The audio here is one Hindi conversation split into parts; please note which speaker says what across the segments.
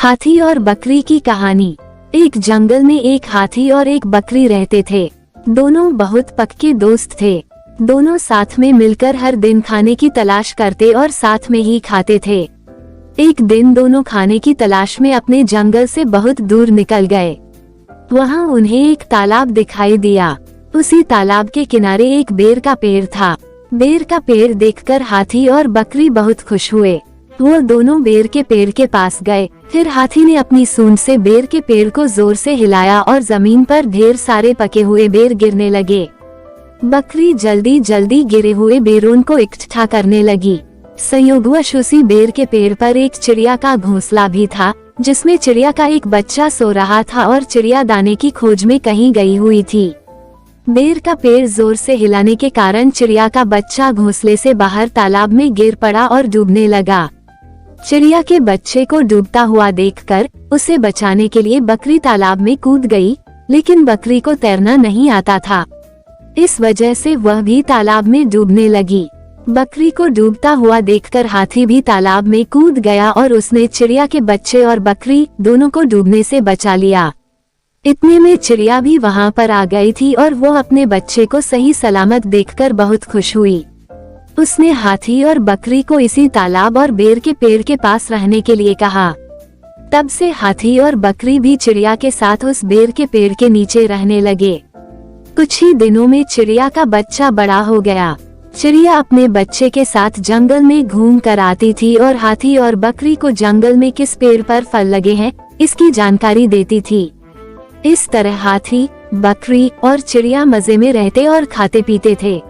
Speaker 1: हाथी और बकरी की कहानी। एक जंगल में एक हाथी और एक बकरी रहते थे। दोनों बहुत पक्के दोस्त थे। दोनों साथ में मिलकर हर दिन खाने की तलाश करते और साथ में ही खाते थे। एक दिन दोनों खाने की तलाश में अपने जंगल से बहुत दूर निकल गए। वहाँ उन्हें एक तालाब दिखाई दिया। उसी तालाब के किनारे एक बेर का पेड़ था। बेर का पेड़ देखकर हाथी और बकरी बहुत खुश हुए। वो दोनों बेर के पेड़ के पास गए। फिर हाथी ने अपनी सूंड से बेर के पेड़ को जोर से हिलाया और जमीन पर ढेर सारे पके हुए बेर गिरने लगे। बकरी जल्दी जल्दी गिरे हुए बेरों को इकट्ठा करने लगी। संयोगवश उसी बेर के पेड़ पर एक चिड़िया का घोंसला भी था, जिसमें चिड़िया का एक बच्चा सो रहा था और चिड़िया दाने की खोज में कहीं गई हुई थी। बेर का पेड़ जोर से हिलाने के कारण चिड़िया का बच्चा घोंसले से बाहर तालाब में गिर पड़ा और डूबने लगा। चिड़िया के बच्चे को डूबता हुआ देखकर उसे बचाने के लिए बकरी तालाब में कूद गई, लेकिन बकरी को तैरना नहीं आता था। इस वजह से वह भी तालाब में डूबने लगी। बकरी को डूबता हुआ देखकर हाथी भी तालाब में कूद गया और उसने चिड़िया के बच्चे और बकरी दोनों को डूबने से बचा लिया। इतने में चिड़िया भी वहां पर आ गई थी और वो अपने बच्चे को सही सलामत देखकर बहुत खुश हुई। उसने हाथी और बकरी को इसी तालाब और बेर के पेड़ के पास रहने के लिए कहा। तब से हाथी और बकरी भी चिड़िया के साथ उस बेर के पेड़ के नीचे रहने लगे। कुछ ही दिनों में चिड़िया का बच्चा बड़ा हो गया। चिड़िया अपने बच्चे के साथ जंगल में घूम कर आती थी और हाथी और बकरी को जंगल में किस पेड़ पर फल लगे हैं इसकी जानकारी देती थी। इस तरह हाथी, बकरी और चिड़िया मजे में रहते और खाते पीते थे।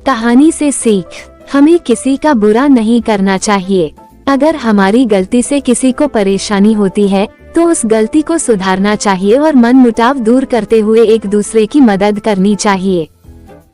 Speaker 1: कहानी से सीख, हमें किसी का बुरा नहीं करना चाहिए। अगर हमारी गलती से किसी को परेशानी होती है तो उस गलती को सुधारना चाहिए और मनमुटाव दूर करते हुए एक दूसरे की मदद करनी चाहिए।